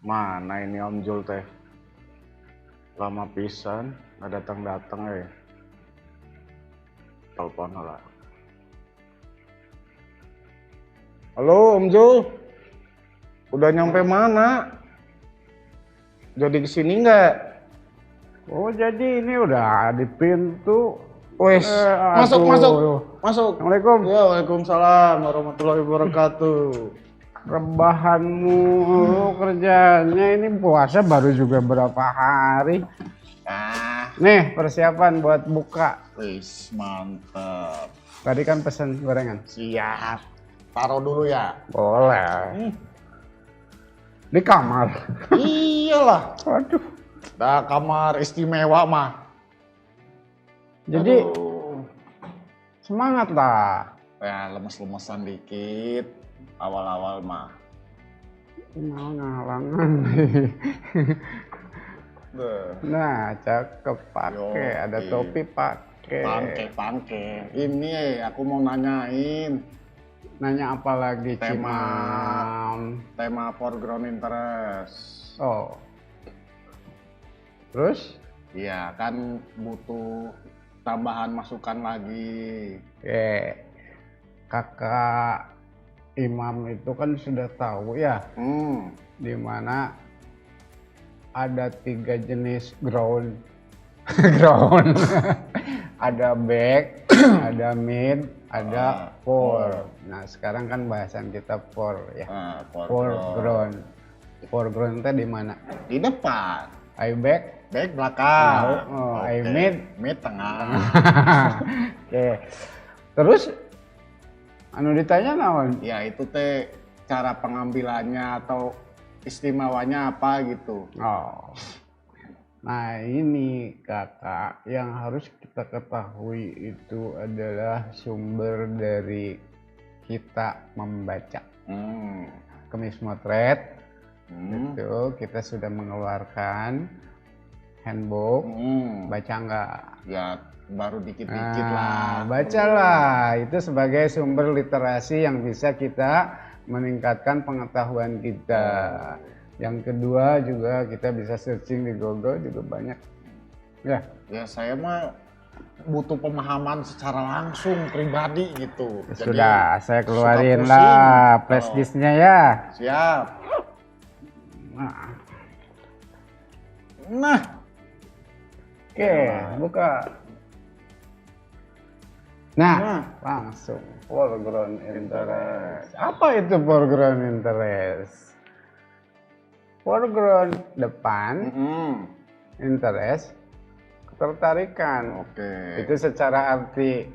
Mana ini Om Jul teh? Lama pisan, nggak datang-datang ya. Telepon lah. Halo Om Jul, udah nyampe mana? Jadi kesini nggak? Oh, jadi ini udah di pintu. Wes, masuk, Aduh. masuk, masuk. Assalamualaikum. Ya, waalaikumsalam warahmatullahi wabarakatuh. Rebahanmu kerjanya ini puasa baru juga berapa hari. Nih persiapan buat buka. Wis, mantap. Tadi kan pesan gorengan. Siap. Taruh dulu ya. Boleh. Di kamar. Iyalah. Waduh. Dah kamar istimewa mah. Jadi Aduh. semangat lah. Ya lemes-lemesan dikit. Awal-awal mah. Ngalangan. Nah, cakep pakai. Yo, Ada topi pakai. Pangke. Ini aku mau nanyain Nanya apa lagi, Tema. Cimam? tema foreground interest. Oh. Terus? Iya kan butuh tambahan masukan lagi. Oke. Kakak Imam itu kan sudah tahu ya, di mana ada 3 jenis ground. Ground. Ada back, ada mid, ada fore. Nah, sekarang kan bahasan kita fore ya. Foreground. Foreground itu di mana? Di depan. I back, Back belakang. I Oke. mid. Mid tengah. Oke. Terus anu ditanya naon? Ya itu teh cara pengambilannya atau istimewanya apa gitu. Oh. Nah, ini kakak yang harus kita ketahui itu adalah sumber dari kita membaca. Kemis Motret itu kita sudah mengeluarkan handbook. Baca nggak? Ya baru dikit-dikit lah. Bacalah, itu sebagai sumber literasi yang bisa kita meningkatkan pengetahuan kita. Yang kedua juga kita bisa searching di Google juga banyak. Ya. Ya saya mah butuh pemahaman secara langsung pribadi gitu. Sudah, saya keluarin suka pusing lah flash kalau- disknya ya. Siap. Nah. Oke, buka. Nah, langsung foreground interest. Apa itu foreground interest? Foreground depan, interest ketertarikan. Oke. Itu secara arti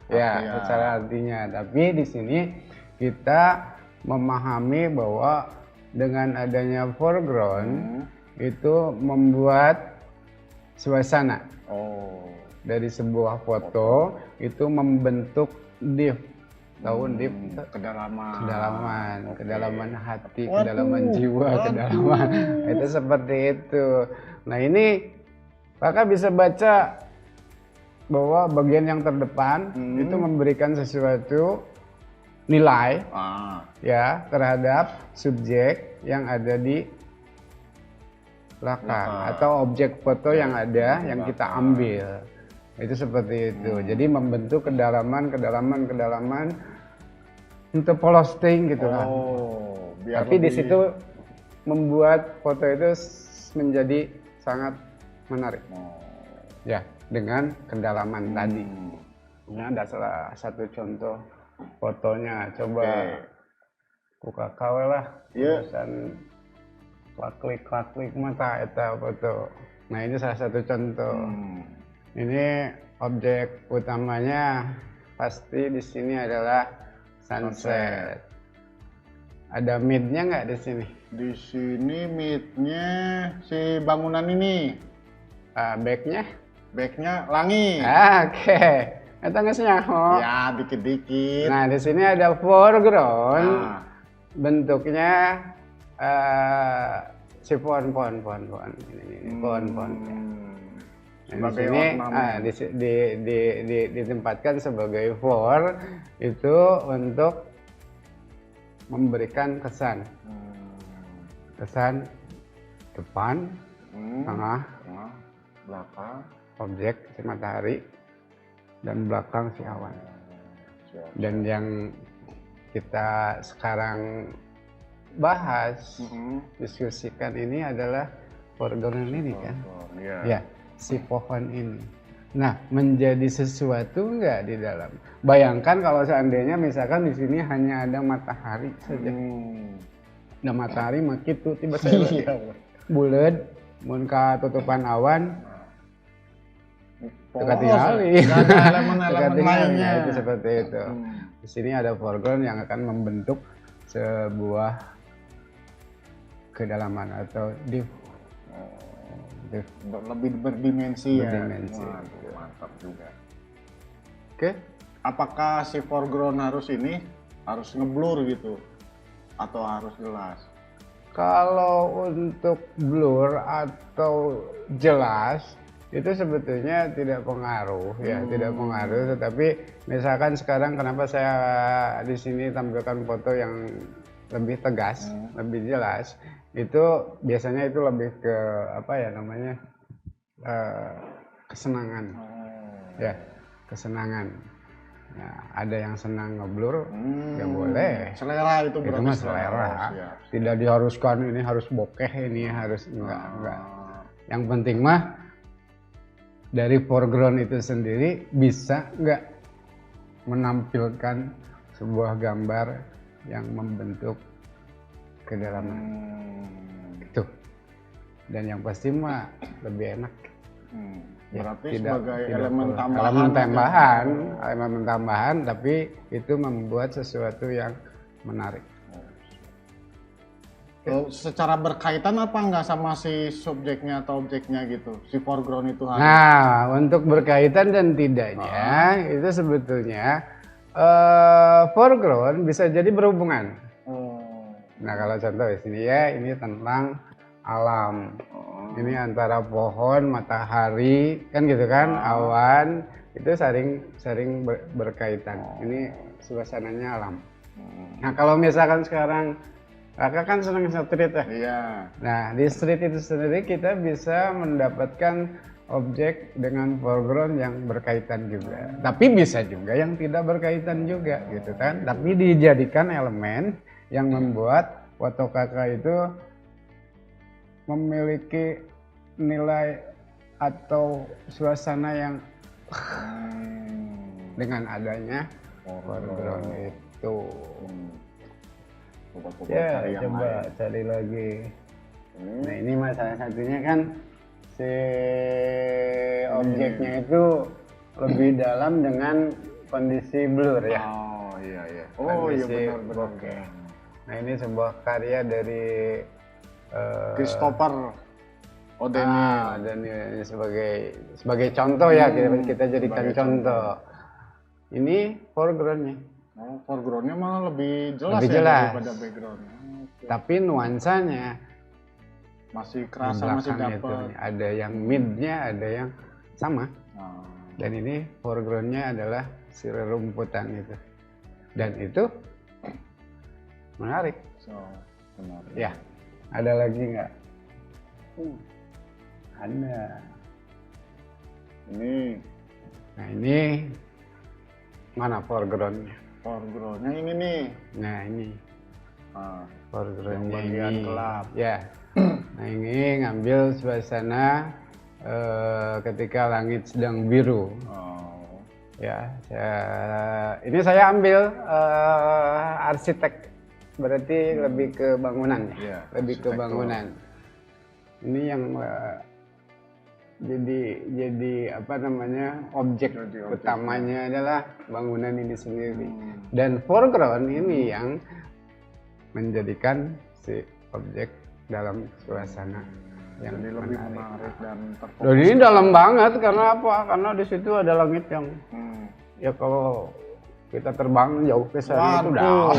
ya, secara artinya. Tapi di sini kita memahami bahwa dengan adanya foreground itu membuat suasana. Dari sebuah foto itu membentuk div. Tahu div? Kedalaman hati, kedalaman jiwa, kedalaman. Itu seperti itu. Nah, ini kakak bisa baca bahwa bagian yang terdepan itu memberikan sesuatu nilai ya terhadap subjek yang ada di belakang atau objek foto yang ada yang kita ambil. Itu seperti itu. Jadi membentuk kedalaman untuk posting gitu kan. Tapi di situ membuat foto itu menjadi sangat menarik. Ya, dengan kedalaman tadi. Ini ada salah satu contoh fotonya. Coba buka kawe lah. Tulisan klik mata eta foto. Nah, ini salah satu contoh. Ini objek utamanya pasti di sini adalah sunset. Ada midnya nggak di sini? Di sini midnya si bangunan ini. Backnya? Backnya langit. Oke. Itu nggak nyaho. Ya dikit-dikit. Nah, di sini ada foreground. Bentuknya si pohon. Ini pohon. Nah, di sini ditempatkan sebagai fore itu untuk memberikan kesan depan, tengah, belakang, objek si matahari, dan belakang si awan. Dan yang kita sekarang bahas, diskusikan ini adalah foreground ini kan? Ya, si pohon ini. Nah, menjadi sesuatu nggak di dalam? Bayangkan kalau seandainya misalkan di sini hanya ada matahari saja. Ada matahari makitu tiba-tiba bulat, mun ka tutupan awan. Dekat tingali. Ada elemen-elemen lainnya. Itu seperti itu. Di sini ada foreground yang akan membentuk sebuah kedalaman atau lebih berdimensi ya. Berdimensi. Mantap juga. Oke. Apakah si foreground harus ngeblur gitu atau harus jelas? Kalau untuk blur atau jelas itu sebetulnya tidak pengaruh ya, tidak pengaruh. Tetapi misalkan sekarang kenapa saya di sini tampilkan foto yang lebih tegas, lebih jelas, itu biasanya itu lebih ke apa ya namanya kesenangan, ya kesenangan. Nah, ada yang senang ngeblur, ya boleh. Selera itu berarti. Itu mah selera. Tidak diharuskan ini harus bokeh, ini harus enggak. Yang penting mah dari foreground itu sendiri bisa nggak menampilkan sebuah gambar yang membentuk kedalaman itu. Dan yang pasti mah lebih enak. Berarti tidak, sebagai tidak elemen tambahan, tapi itu membuat sesuatu yang menarik. Secara berkaitan apa enggak sama si subjeknya atau objeknya gitu, si foreground itu harus? Nah, untuk berkaitan dan tidaknya itu sebetulnya foreground bisa jadi berhubungan. Nah, kalau contoh di sini ya, ini tentang alam. Ini antara pohon, matahari, kan gitu kan, awan, itu sering berkaitan. Ini suasananya alam. Nah, kalau misalkan sekarang Kakak kan senang street ya? Iya. Nah, di street itu sendiri kita bisa mendapatkan objek dengan foreground yang berkaitan juga. Tapi bisa juga yang tidak berkaitan juga gitu kan. Tapi dijadikan elemen yang membuat foto Kakak itu memiliki nilai atau suasana yang dengan adanya foreground itu. Ya, coba cari lagi. Nah, ini masalah satunya kan si objeknya itu lebih dalam dengan kondisi blur ya. Oh iya. Kondisi Benar. bokeh. Nah, ini sebuah karya dari Christopher O'Donnell. Dan ini sebagai contoh ya, kita jadikan contoh. Ini foregroundnya. Foregroundnya malah lebih jelas Lebih ya jelas. daripada backgroundnya. Tapi nuansanya Masih kerasa, masih belakangnya dapat. itu ada yang midnya, ada yang sama. Dan ini foregroundnya adalah si rerumputan itu. Dan itu menarik. Benar. Ya, ada lagi nggak? Ada. Nah, ini mana foregroundnya? Foregroundnya ini nih. Nah, ini foregroundnya yang bagian ini. gelap. Ya. Nah, ini ngambil suasana ketika langit sedang biru. Ya, ini saya ambil arsitek, berarti lebih ke bangunan ya, lebih ke bangunan. Ini yang jadi apa namanya, objek utamanya adalah bangunan ini sendiri. Dan foreground ini yang menjadikan si objek dalam suasana yang jadi lebih menarik dan terfokus. Dan ini dalam banget karena apa? Karena di situ ada langit yang ya kalau kita terbang jauh ke sana itu dalam.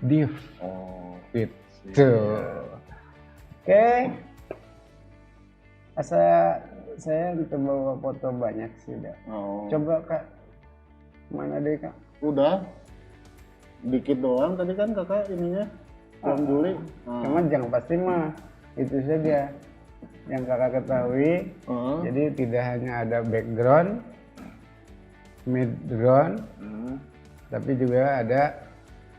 Deep. Gitu. Oke. Saya bawa foto banyak sih, Coba Kak, mana deh Kak? Udah, dikit doang tadi kan Kakak ininya. bulan Juli. Cuman yang pasti mah itu saja yang kakak ketahui. Jadi tidak hanya ada background, midground, tapi juga ada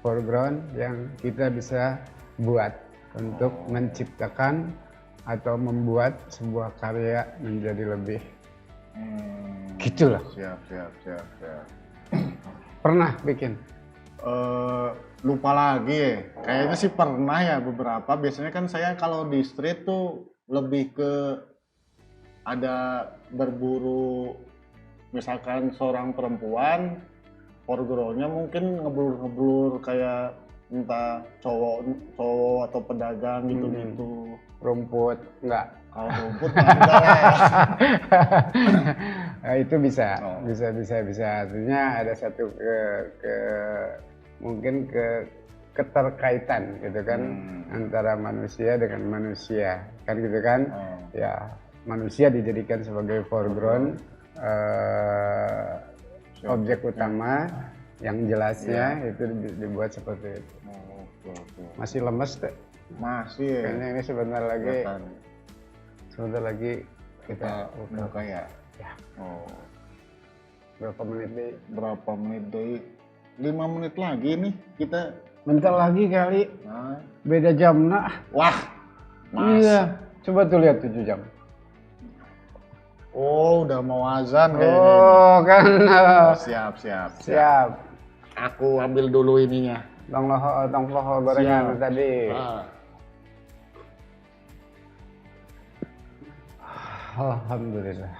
foreground yang kita bisa buat untuk menciptakan atau membuat sebuah karya menjadi lebih gitu loh. Siap. Pernah bikin? Lupa lagi ya. Kayaknya sih pernah ya beberapa. Biasanya kan saya kalau di street tuh lebih ke ada berburu, misalkan seorang perempuan, foregroundnya mungkin ngeblur kayak entah cowok atau pedagang gitu. Rumput enggak? Kalau rumput enggak lah. Nah, itu bisa. Artinya ada satu mungkin keterkaitan gitu kan antara manusia dengan manusia kan gitu kan. Ya, manusia dijadikan sebagai foreground, objek utama yang jelasnya itu dibuat seperti itu. Masih lemes tuh. Masih. Kayaknya ini sebentar lagi kita buka ya. Berapa menit deh? Berapa menit deh? 5 menit lagi nih kita. Bentar lagi kali. Beda jam nak. Wah. Iya. Coba tuh lihat 7 jam. Oh, udah mau azan kayaknya. Oh, kan. Siap. Aku ambil dulu ininya. Tong loho gorengan tadi. Alhamdulillah.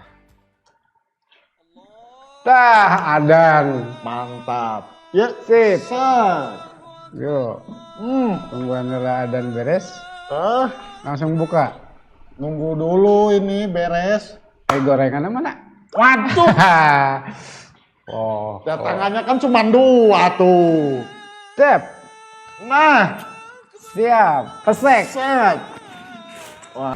Adan. Mantap. Ya, sip. Set. Yuk. Tungguan adan beres. Langsung buka. Nunggu dulu ini beres. Gorengan mana? Waduh. Datangannya kan cuma 2 tuh. Siap. Nah. Siap. Pesek. Set. Wah.